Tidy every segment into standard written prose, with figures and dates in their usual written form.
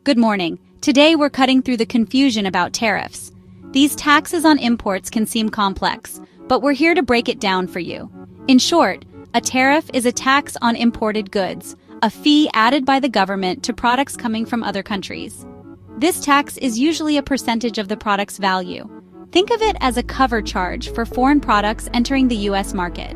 Good morning. Today we're cutting through the confusion about tariffs. These taxes on imports can seem complex, but we're here to break it down for you. In short, a tariff is a tax on imported goods, a fee added by the government to products coming from other countries. This tax is usually a percentage of the product's value. Think of it as a cover charge for foreign products entering the U.S. market.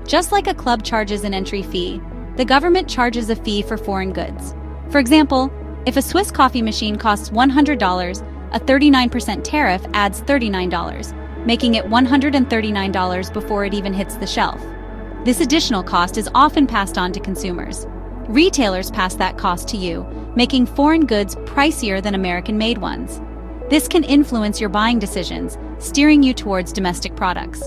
Just like a club charges an entry fee, the government charges a fee for foreign goods. For example, if a Swiss coffee machine costs $100, a 39% tariff adds $39, making it $139 before it even hits the shelf. This additional cost is often passed on to consumers. Retailers pass that cost to you, making foreign goods pricier than American-made ones. This can influence your buying decisions, steering you towards domestic products.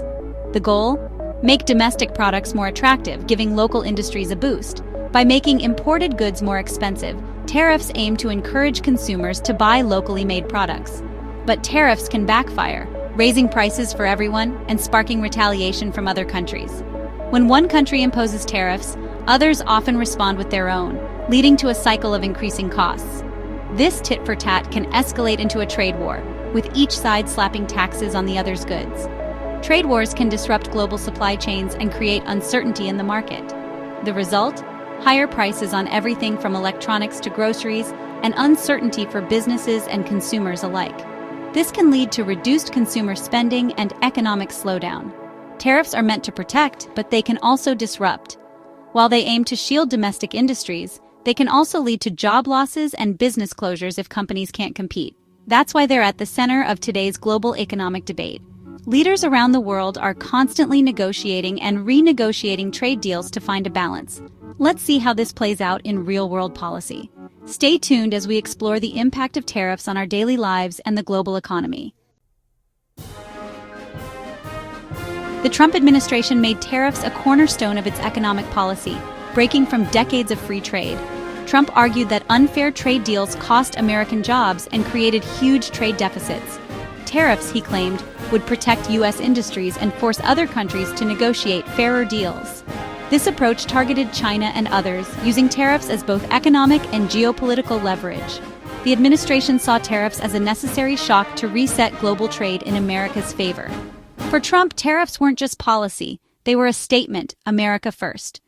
The goal? Make domestic products more attractive, giving local industries a boost. By making imported goods more expensive, tariffs aim to encourage consumers to buy locally made products. But tariffs can backfire, raising prices for everyone and sparking retaliation from other countries. When one country imposes tariffs, others often respond with their own, leading to a cycle of increasing costs. This tit-for-tat can escalate into a trade war, with each side slapping taxes on the other's goods. Trade wars can disrupt global supply chains and create uncertainty in the market. The result? Higher prices on everything from electronics to groceries, and uncertainty for businesses and consumers alike. This can lead to reduced consumer spending and economic slowdown. Tariffs are meant to protect, but they can also disrupt. While they aim to shield domestic industries, they can also lead to job losses and business closures if companies can't compete. That's why they're at the center of today's global economic debate. Leaders around the world are constantly negotiating and renegotiating trade deals to find a balance. Let's see how this plays out in real-world policy. Stay tuned as we explore the impact of tariffs on our daily lives and the global economy. The Trump administration made tariffs a cornerstone of its economic policy, breaking from decades of free trade. Trump argued that unfair trade deals cost American jobs and created huge trade deficits. Tariffs, he claimed, would protect U.S. industries and force other countries to negotiate fairer deals. This approach targeted China and others, using tariffs as both economic and geopolitical leverage. The administration saw tariffs as a necessary shock to reset global trade in America's favor. For Trump, tariffs weren't just policy, they were a statement, America first.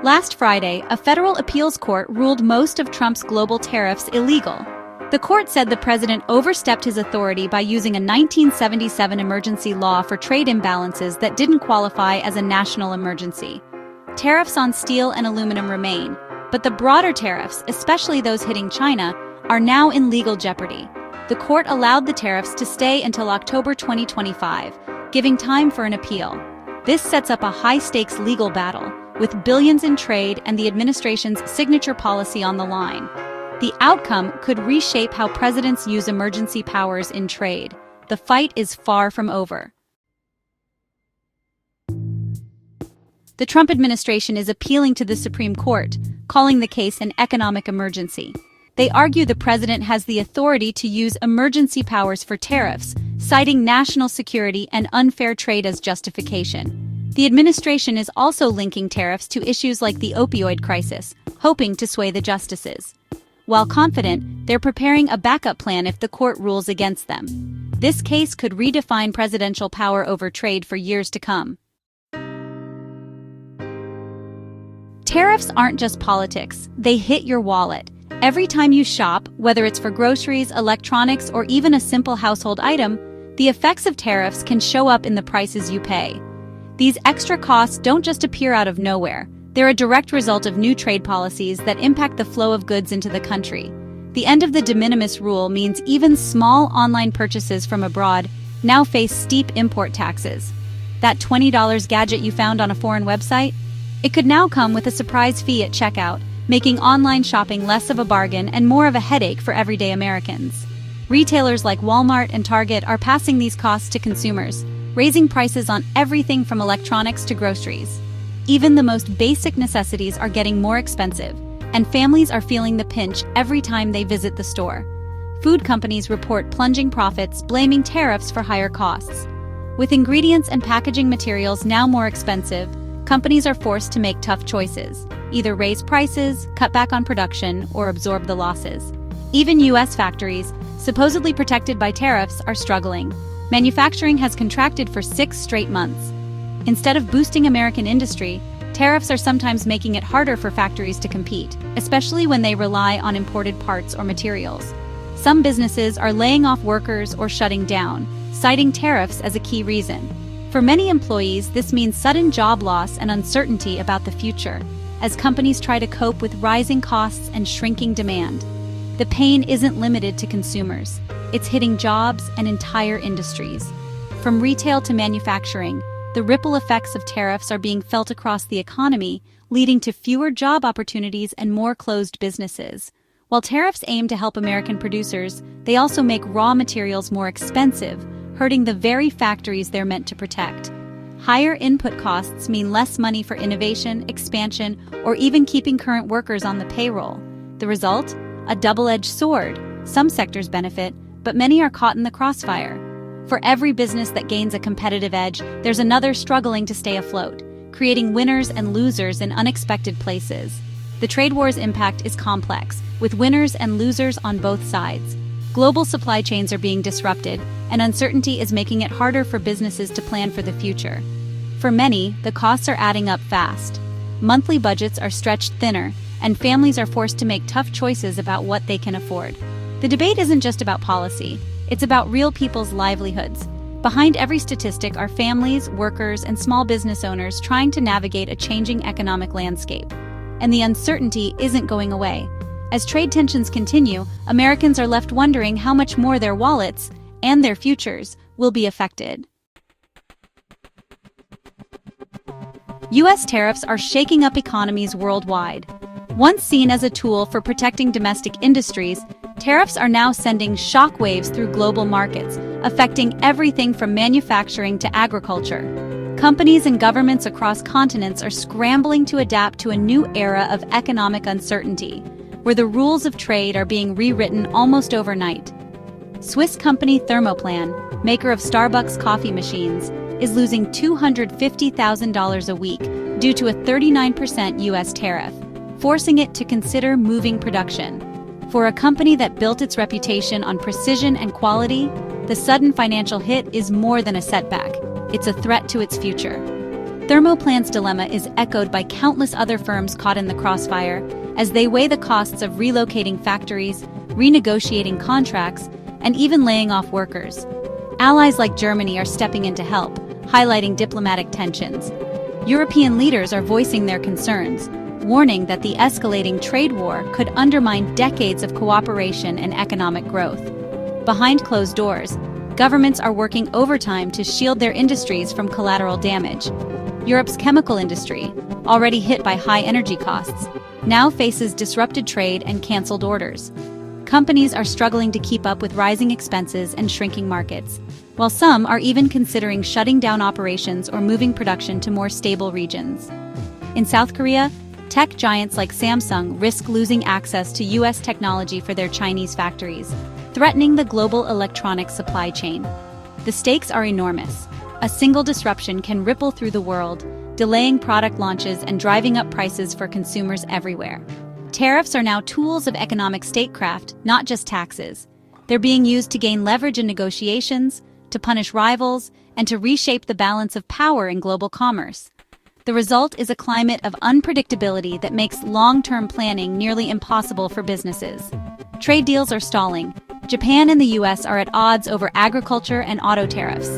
Last Friday, a federal appeals court ruled most of Trump's global tariffs illegal. The court said the president overstepped his authority by using a 1977 emergency law for trade imbalances that didn't qualify as a national emergency. Tariffs on steel and aluminum remain, but the broader tariffs, especially those hitting China, are now in legal jeopardy. The court allowed the tariffs to stay until October 2025, giving time for an appeal. This sets up a high-stakes legal battle, with billions in trade and the administration's signature policy on the line. The outcome could reshape how presidents use emergency powers in trade. The fight is far from over. The Trump administration is appealing to the Supreme Court, calling the case an economic emergency. They argue the president has the authority to use emergency powers for tariffs, citing national security and unfair trade as justification. The administration is also linking tariffs to issues like the opioid crisis, hoping to sway the justices. While confident, they're preparing a backup plan if the court rules against them. This case could redefine presidential power over trade for years to come. Tariffs aren't just politics, they hit your wallet. Every time you shop, whether it's for groceries, electronics, or even a simple household item, the effects of tariffs can show up in the prices you pay. These extra costs don't just appear out of nowhere. They're a direct result of new trade policies that impact the flow of goods into the country. The end of the de minimis rule means even small online purchases from abroad now face steep import taxes. That $20 gadget you found on a foreign website? It could now come with a surprise fee at checkout, making online shopping less of a bargain and more of a headache for everyday Americans. Retailers like Walmart and Target are passing these costs to consumers, raising prices on everything from electronics to groceries. Even the most basic necessities are getting more expensive, and families are feeling the pinch every time they visit the store. Food companies report plunging profits, blaming tariffs for higher costs. With ingredients and packaging materials now more expensive, companies are forced to make tough choices. either raise prices, cut back on production, or absorb the losses. Even U.S. factories, supposedly protected by tariffs, are struggling. Manufacturing has contracted for 6 straight months. Instead of boosting American industry, tariffs are sometimes making it harder for factories to compete, especially when they rely on imported parts or materials. Some businesses are laying off workers or shutting down, citing tariffs as a key reason. For many employees, this means sudden job loss and uncertainty about the future, as companies try to cope with rising costs and shrinking demand. The pain isn't limited to consumers. It's hitting jobs and entire industries. From retail to manufacturing, the ripple effects of tariffs are being felt across the economy, leading to fewer job opportunities and more closed businesses. While tariffs aim to help American producers, they also make raw materials more expensive, hurting the very factories they're meant to protect. Higher input costs mean less money for innovation, expansion, or even keeping current workers on the payroll. The result? A double-edged sword. Some sectors benefit, but many are caught in the crossfire. For every business that gains a competitive edge, there's another struggling to stay afloat, creating winners and losers in unexpected places. The trade war's impact is complex, with winners and losers on both sides. Global supply chains are being disrupted, and uncertainty is making it harder for businesses to plan for the future. For many, the costs are adding up fast. Monthly budgets are stretched thinner, and families are forced to make tough choices about what they can afford. The debate isn't just about policy, it's about real people's livelihoods. Behind every statistic are families, workers, and small business owners trying to navigate a changing economic landscape. And the uncertainty isn't going away. As trade tensions continue, Americans are left wondering how much more their wallets and their futures will be affected. U.S. tariffs are shaking up economies worldwide. Once seen as a tool for protecting domestic industries, tariffs are now sending shockwaves through global markets, affecting everything from manufacturing to agriculture. Companies and governments across continents are scrambling to adapt to a new era of economic uncertainty, where the rules of trade are being rewritten almost overnight. Swiss company Thermoplan, maker of Starbucks coffee machines, is losing $250,000 a week due to a 39% U.S. tariff, forcing it to consider moving production. For a company that built its reputation on precision and quality, the sudden financial hit is more than a setback. It's a threat to its future. Thermoplan's dilemma is echoed by countless other firms caught in the crossfire as they weigh the costs of relocating factories, renegotiating contracts, and even laying off workers. Allies like Germany are stepping in to help, highlighting diplomatic tensions. European leaders are voicing their concerns, warning that the escalating trade war could undermine decades of cooperation and economic growth. Behind closed doors, governments are working overtime to shield their industries from collateral damage. Europe's chemical industry, already hit by high energy costs, now faces disrupted trade and canceled orders. Companies are struggling to keep up with rising expenses and shrinking markets, while some are even considering shutting down operations or moving production to more stable regions. In South Korea, tech giants like Samsung risk losing access to U.S. technology for their Chinese factories, threatening the global electronics supply chain. The stakes are enormous. A single disruption can ripple through the world, delaying product launches and driving up prices for consumers everywhere. Tariffs are now tools of economic statecraft, not just taxes. They're being used to gain leverage in negotiations, to punish rivals, and to reshape the balance of power in global commerce. The result is a climate of unpredictability that makes long-term planning nearly impossible for businesses. Trade deals are stalling. Japan and the U.S. are at odds over agriculture and auto tariffs.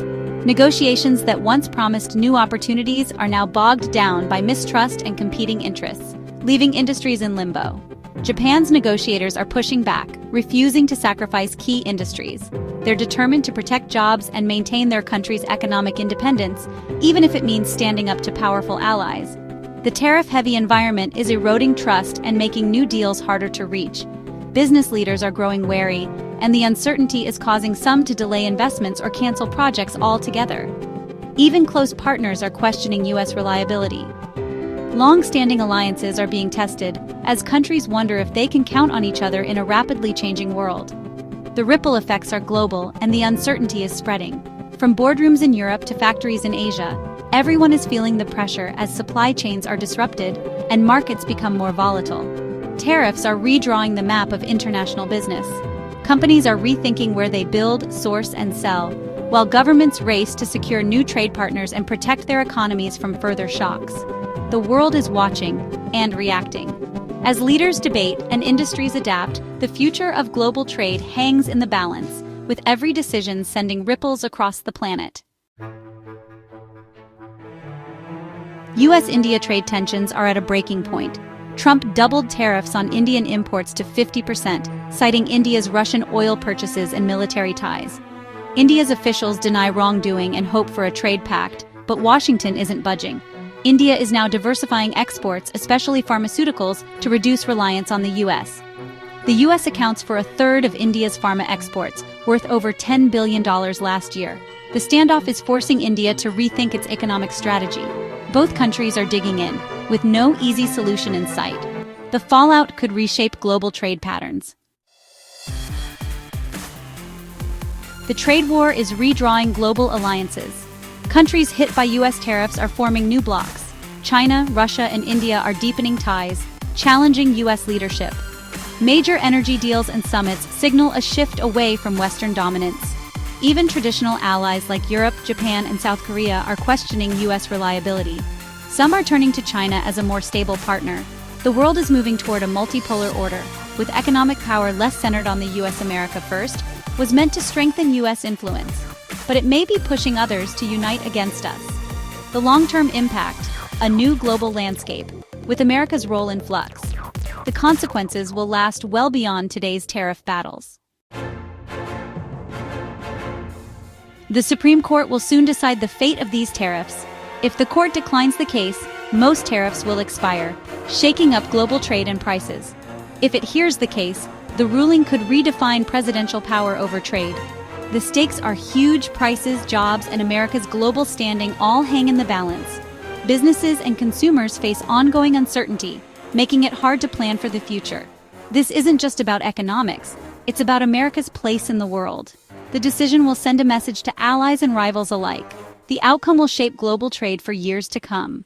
Negotiations that once promised new opportunities are now bogged down by mistrust and competing interests, leaving industries in limbo. Japan's negotiators are pushing back, refusing to sacrifice key industries. They're determined to protect jobs and maintain their country's economic independence, even if it means standing up to powerful allies. The tariff-heavy environment is eroding trust and making new deals harder to reach. Business leaders are growing wary, and the uncertainty is causing some to delay investments or cancel projects altogether. Even close partners are questioning U.S. reliability. Long-standing alliances are being tested as countries wonder if they can count on each other in a rapidly changing world. The ripple effects are global, and the uncertainty is spreading. From boardrooms in Europe to factories in Asia, everyone is feeling the pressure as supply chains are disrupted and markets become more volatile. Tariffs are redrawing the map of international business. Companies are rethinking where they build, source, and sell, while governments race to secure new trade partners and protect their economies from further shocks. The world is watching and reacting. As leaders debate and industries adapt, the future of global trade hangs in the balance, with every decision sending ripples across the planet. US-India trade tensions are at a breaking point. Trump doubled tariffs on Indian imports to 50%, citing India's Russian oil purchases and military ties. India's officials deny wrongdoing and hope for a trade pact, but Washington isn't budging. India is now diversifying exports, especially pharmaceuticals, to reduce reliance on the US. The US accounts for a third of India's pharma exports, worth over $10 billion last year. The standoff is forcing India to rethink its economic strategy. Both countries are digging in, with no easy solution in sight. The fallout could reshape global trade patterns. The trade war is redrawing global alliances. Countries hit by US tariffs are forming new blocs. China, Russia, and India are deepening ties, challenging US leadership. Major energy deals and summits signal a shift away from Western dominance. Even traditional allies like Europe, Japan, and South Korea are questioning US reliability. Some are turning to China as a more stable partner. The world is moving toward a multipolar order, with economic power less centered on the US. America First was meant to strengthen US influence, but it may be pushing others to unite against us. The long-term impact, a new global landscape, with America's role in flux. The consequences will last well beyond today's tariff battles. The Supreme Court will soon decide the fate of these tariffs. If the court declines the case, most tariffs will expire, shaking up global trade and prices. If it hears the case, the ruling could redefine presidential power over trade. The stakes are huge. Prices, jobs, and America's global standing all hang in the balance. Businesses and consumers face ongoing uncertainty, making it hard to plan for the future. This isn't just about economics, it's about America's place in the world. The decision will send a message to allies and rivals alike. The outcome will shape global trade for years to come.